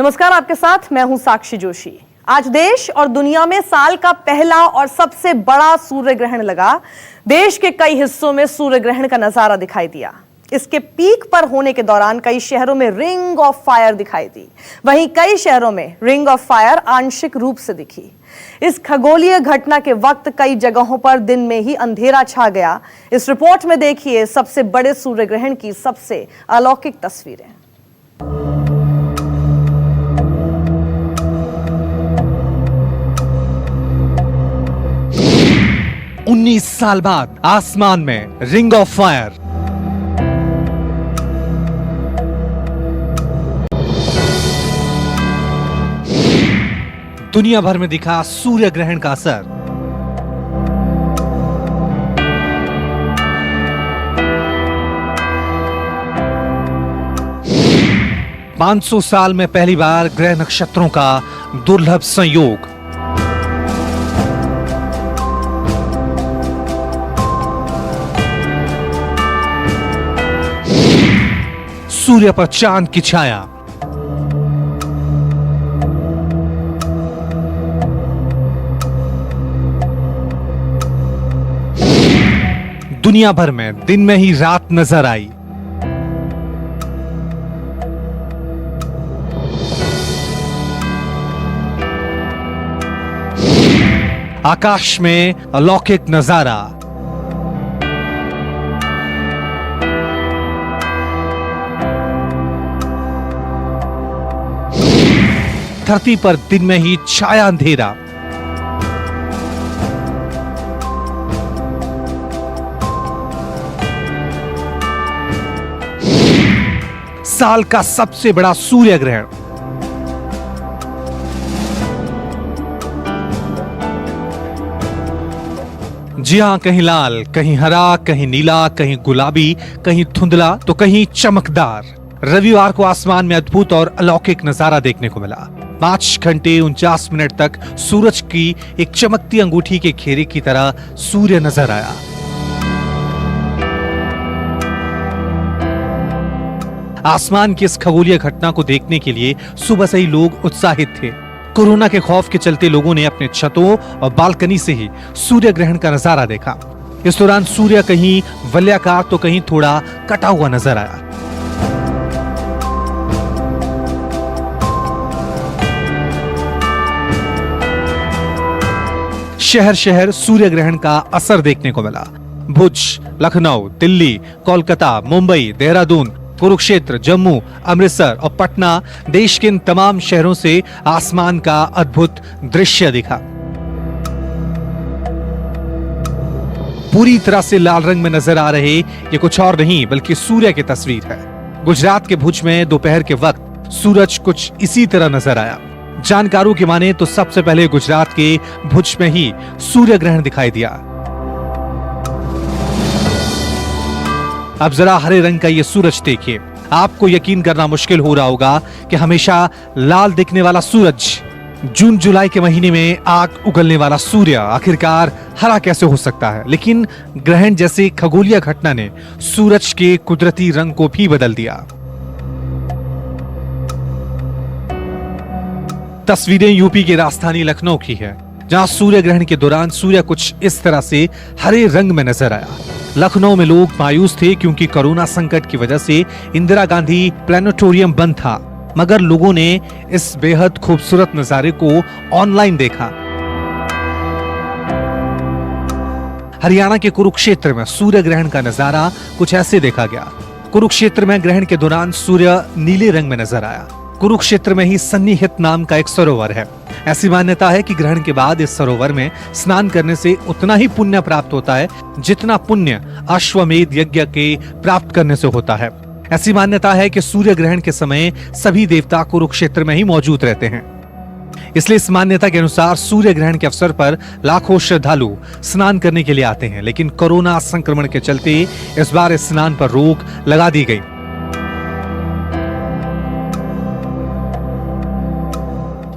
नमस्कार, आपके साथ मैं हूं साक्षी जोशी। आज देश और दुनिया में साल का पहला और सबसे बड़ा सूर्य ग्रहण लगा। देश के कई हिस्सों में सूर्य ग्रहण का नजारा दिखाई दिया। इसके पीक पर होने के दौरान कई शहरों में रिंग ऑफ फायर दिखाई दी। वहीं कई शहरों में रिंग ऑफ फायर आंशिक रूप से दिखी। इस खगोलीय घटना के वक्त कई जगहों पर दिन में ही अंधेरा छा गया। इस रिपोर्ट में देखिए सबसे बड़े सूर्य ग्रहण की सबसे अलौकिक तस्वीरें। 19 साल बाद आसमान में रिंग ऑफ फायर। दुनिया भर में दिखा सूर्य ग्रहण का असर। पांच 500 साल में पहली बार ग्रह नक्षत्रों का दुर्लभ संयोग। सूर्य पर चांद की छाया। दुनिया भर में दिन में ही रात नजर आई। आकाश में अलौकिक नजारा। धरती पर दिन में ही छाया अंधेरा। साल का सबसे बड़ा सूर्य ग्रहण। जी हां, कहीं लाल, कहीं हरा, कहीं नीला, कहीं गुलाबी, कहीं धुंधला तो कहीं चमकदार। रविवार को आसमान में अद्भुत और अलौकिक नजारा देखने को मिला। 5 घंटे 49 मिनट तक सूरज की एक चमकती अंगूठी के घेरे की तरह सूर्य नजर आया। आसमान की इस खगोलीय घटना को देखने के लिए सुबह से ही लोग उत्साहित थे। कोरोना के खौफ के चलते लोगों ने अपने छतों और बालकनी से ही सूर्य ग्रहण का नजारा देखा। इस दौरान सूर्य कहीं वलयाकार तो कहीं थोड़ा कटा हुआ नजर आया। शहर शहर सूर्य ग्रहण का असर देखने को मिला। भुज, लखनऊ, दिल्ली, कोलकाता, मुंबई, देहरादून, कुरुक्षेत्र, जम्मू, अमृतसर और पटना, देश के इन तमाम शहरों से आसमान का अद्भुत दृश्य दिखा। पूरी तरह से लाल रंग में नजर आ रहे ये कुछ और नहीं बल्कि सूर्य की तस्वीर है। गुजरात के भुज में दोपहर के वक्त सूरज कुछ इसी तरह नजर आया। जानकारों की माने तो सबसे पहले गुजरात के भुज में ही सूर्य ग्रहण दिखाई दिया। अब जरा हरे रंग का ये सूरज देखिए। आपको यकीन करना मुश्किल हो रहा होगा कि हमेशा लाल दिखने वाला सूरज, जून जुलाई के महीने में आग उगलने वाला सूर्य आखिरकार हरा कैसे हो सकता है। लेकिन ग्रहण जैसी खगोलीय घटना ने सूरज के कुदरती रंग को भी बदल दिया। तस्वीरें यूपी की राजधानी लखनऊ की है, जहां सूर्य ग्रहण के दौरान सूर्य कुछ इस तरह से हरे रंग में नजर आया। लखनऊ में लोग मायूस थे क्योंकि कोरोना संकट की वजह से इंदिरा गांधी प्लेनेटोरियम बंद था, मगर लोगों ने इस बेहद खूबसूरत नजारे को ऑनलाइन देखा। हरियाणा के कुरुक्षेत्र में सूर्य ग्रहण का नजारा कुछ ऐसे देखा गया। कुरुक्षेत्र में ग्रहण के दौरान सूर्य नीले रंग में नजर आया। कुरुक्षेत्र में ही सन्निहित नाम का एक सरोवर है। ऐसी मान्यता है कि ग्रहण के बाद इस सरोवर में स्नान करने से उतना ही पुण्य प्राप्त होता है जितना पुण्य अश्वमेध यज्ञ के प्राप्त करने से होता है। ऐसी मान्यता है कि सूर्य ग्रहण के समय सभी देवता कुरुक्षेत्र में ही मौजूद रहते हैं। इसलिए इस मान्यता के अनुसार सूर्य ग्रहण के अवसर पर लाखों श्रद्धालु स्नान करने के लिए आते हैं। लेकिन कोरोना संक्रमण के चलते इस बार इस स्नान पर रोक लगा दी गई।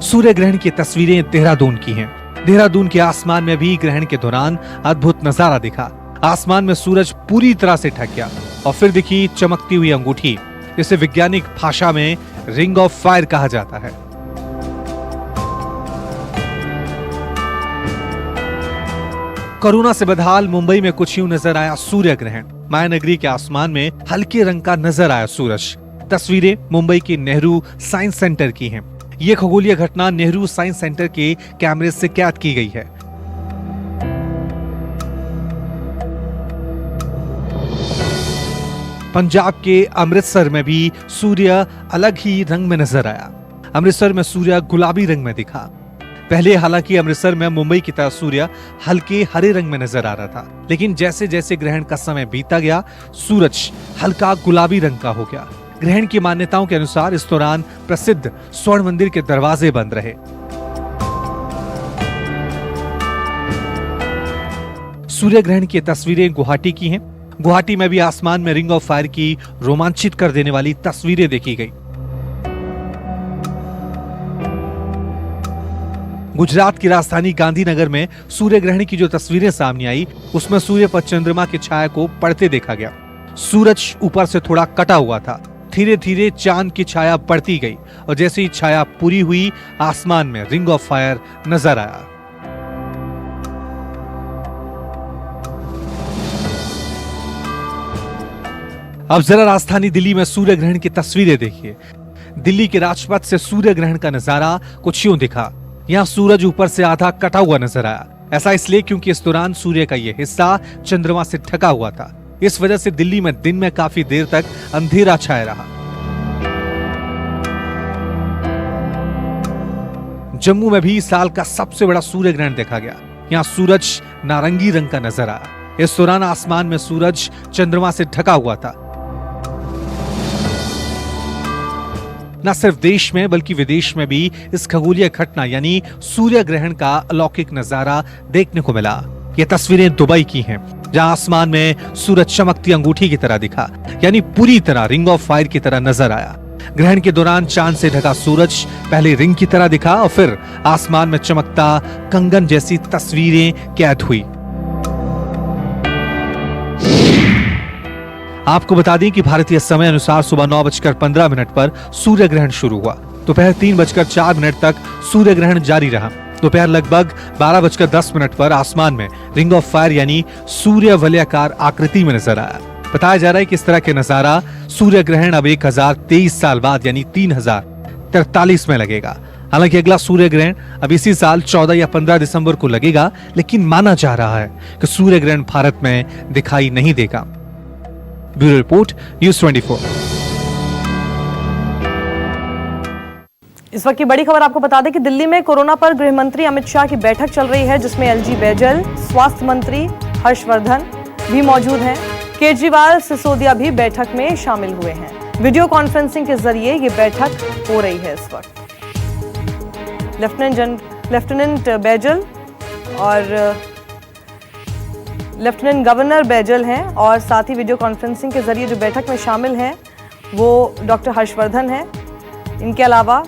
सूर्य ग्रहण की तस्वीरें देहरादून की हैं। देहरादून के आसमान में भी ग्रहण के दौरान अद्भुत नजारा दिखा। आसमान में सूरज पूरी तरह से ढक गया और फिर दिखी चमकती हुई अंगूठी, जिसे वैज्ञानिक भाषा में रिंग ऑफ फायर कहा जाता है। कोरोना से बदहाल मुंबई में कुछ यूं नजर आया सूर्य ग्रहण। माया नगरी के आसमान में हल्के रंग का नजर आया सूरज। तस्वीरें मुंबई के नेहरू साइंस सेंटर की हैं। ये खगोलीय घटना नेहरू साइंस सेंटर के कैमरे से कैद की गई है। पंजाब के अमृतसर में भी सूर्य अलग ही रंग में नजर आया। अमृतसर में सूर्य गुलाबी रंग में दिखा। पहले हालांकि अमृतसर में मुंबई की तरह सूर्य हल्के हरे रंग में नजर आ रहा था, लेकिन जैसे जैसे ग्रहण का समय बीता गया सूरज हल्का गुलाबी रंग का हो गया। ग्रहण की मान्यताओं के अनुसार इस दौरान प्रसिद्ध स्वर्ण मंदिर के दरवाजे बंद रहे। सूर्य ग्रहण की तस्वीरें गुवाहाटी की हैं। गुवाहाटी में भी आसमान में रिंग ऑफ फायर की रोमांचित कर देने वाली तस्वीरें देखी गई। गुजरात की राजधानी गांधीनगर में सूर्य ग्रहण की जो तस्वीरें सामने आई उसमें सूर्य पर चंद्रमा की छाया को पड़ते देखा गया। सूरज ऊपर से थोड़ा कटा हुआ था। धीरे धीरे चांद की छाया बढ़ती गई और जैसे ही छाया पूरी हुई आसमान में रिंग ऑफ फायर नजर आया। अब जरा राजधानी दिल्ली में सूर्य ग्रहण की तस्वीरें देखिए। दिल्ली के राजपथ से सूर्य ग्रहण का नजारा कुछ यूं दिखा। यहाँ सूरज ऊपर से आधा कटा हुआ नजर आया। ऐसा इसलिए क्योंकि इस दौरान सूर्य का यह हिस्सा चंद्रमा से ढका हुआ था। इस वजह से दिल्ली में दिन में काफी देर तक अंधेरा छाया रहा। जम्मू में भी साल का सबसे बड़ा सूर्य ग्रहण देखा गया। यहाँ सूरज नारंगी रंग का नजर आया। इस दौरान आसमान में सूरज चंद्रमा से ढका हुआ था। न सिर्फ देश में बल्कि विदेश में भी इस खगोलीय घटना यानी सूर्य ग्रहण का अलौकिक नजारा देखने को मिला। ये तस्वीरें दुबई की हैं, जहां आसमान में सूरज चमकती अंगूठी की तरह दिखा, यानी पूरी तरह रिंग ऑफ फायर की तरह नजर आया। ग्रहण के दौरान चांद से ढका सूरज पहले रिंग की तरह दिखा और फिर आसमान में चमकता कंगन जैसी तस्वीरें कैद हुई। आपको बता दें कि भारतीय समय अनुसार सुबह 9:15 पर सूर्य ग्रहण शुरू हुआ। दोपहर 3:04 तक सूर्य ग्रहण जारी रहा। दोपहर लगभग 12:10 पर आसमान में रिंग ऑफ फायर यानी सूर्य वलयाकार आकृति में नजर आया। बताया जा रहा है कि इस तरह के नजारा सूर्य ग्रहण अब 1023 साल बाद यानी 3043 में लगेगा। हालांकि अगला सूर्य ग्रहण अब इसी साल 14 या 15 दिसंबर को लगेगा, लेकिन माना जा रहा है कि सूर्य ग्रहण भारत में दिखाई नहीं देगा। Bureau report, news 24। इस वक्त की बड़ी खबर आपको बता दें कि दिल्ली में कोरोना पर गृह मंत्री अमित शाह की बैठक चल रही है, जिसमें एलजी बैजल, स्वास्थ्य मंत्री हर्षवर्धन भी मौजूद हैं। केजरीवाल, सिसोदिया भी बैठक में शामिल हुए हैं। वीडियो कॉन्फ्रेंसिंग के जरिए ये बैठक हो रही है। इस वक्त लेफ्टिनेंट बैजल और लेफ्टिनेंट गवर्नर बैजल हैं और साथ ही वीडियो कॉन्फ्रेंसिंग के जरिए जो बैठक में शामिल हैं वो डॉक्टर हर्षवर्धन हैं। इनके अलावा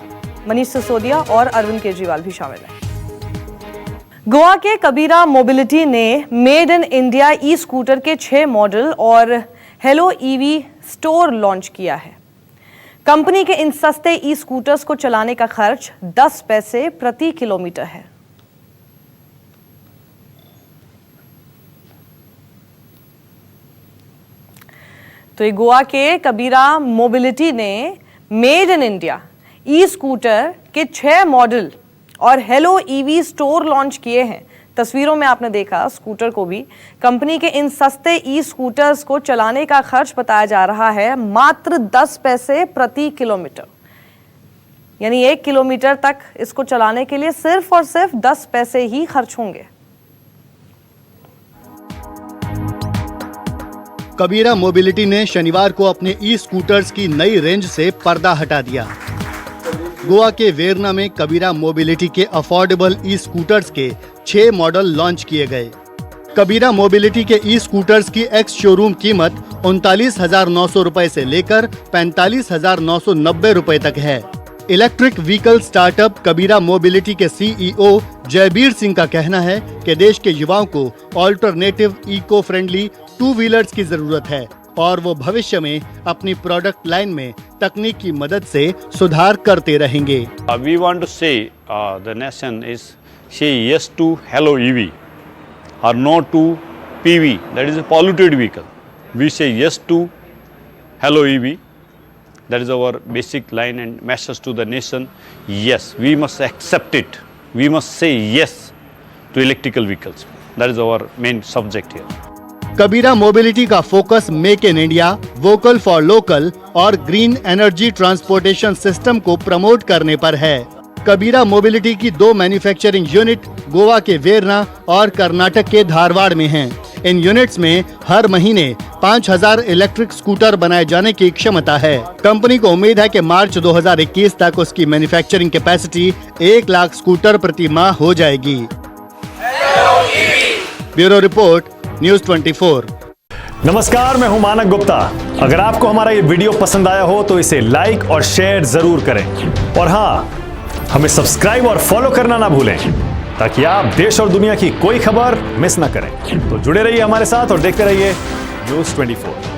मनीष सिसोदिया और अरविंद केजरीवाल भी शामिल हैं। गोवा के कबीरा मोबिलिटी ने made in India e scooter के 6 मॉडल और हेलो ईवी स्टोर लॉन्च किया है। कंपनी के इन सस्ते ई स्कूटर्स को चलाने का खर्च 10 पैसे प्रति किलोमीटर है। तो ये गोवा के कबीरा मोबिलिटी ने made in India e scooter के 6 मॉडल और हेलो ईवी स्टोर लॉन्च किए हैं। तस्वीरों में आपने देखा स्कूटर को भी। कंपनी के इन सस्ते ई स्कूटर्स को चलाने का खर्च बताया जा रहा है मात्र 10 पैसे प्रति किलोमीटर, यानी 1 किलोमीटर तक इसको चलाने के लिए सिर्फ और सिर्फ 10 पैसे ही खर्च होंगे। कबीरा मोबिलिटी ने शनिवार को अपने ई स्कूटर्स की नई रेंज से पर्दा हटा दिया। गोवा के वेरना में कबीरा मोबिलिटी के अफोर्डेबल ई स्कूटर्स के 6 मॉडल लॉन्च किए गए। कबीरा मोबिलिटी के ई स्कूटर्स की एक्स शोरूम कीमत 39,900 रुपए से लेकर 45,990 रुपए तक है। इलेक्ट्रिक व्हीकल स्टार्टअप कबीरा मोबिलिटी के सीईओ जयबीर सिंह का कहना है कि देश के युवाओं को ऑल्टरनेटिव इको फ्रेंडली 2 व्हीलर्स की जरूरत है और वो भविष्य में अपनी प्रोडक्ट लाइन में तकनीक की मदद से सुधार करते रहेंगे। We want to say the nation is say yes to Hello EV or no to PV, that is a polluted vehicle. We say yes to Hello EV. That is our basic line and message to the nation. Yes, we must accept it. We must say yes to electrical vehicles. That is our main subject here. Kabira mobility का focus make in India, vocal for local और green energy transportation system को promote करने पर है। कबीरा mobility की 2 manufacturing unit Goa के Verna और कर्नाटक के धारवाड़ में हैं। इन यूनिट्स में हर महीने 5000 इलेक्ट्रिक स्कूटर बनाए जाने की क्षमता है। कंपनी को उम्मीद है कि मार्च 2021 तक उसकी मैन्युफैक्चरिंग कैपेसिटी 1 लाख स्कूटर प्रति माह हो जाएगी। Bureau report, news 24। नमस्कार, मैं हूं मानक गुप्ता। अगर आपको हमारा ये वीडियो पसंद आया हो तो इसे लाइक और शेयर जरूर करें और हाँ, हमें सब्सक्राइब और फॉलो करना ना भूलें ताकि आप देश और दुनिया की कोई खबर मिस ना करें। तो जुड़े रहिए हमारे साथ और देखते रहिए न्यूज़ 24।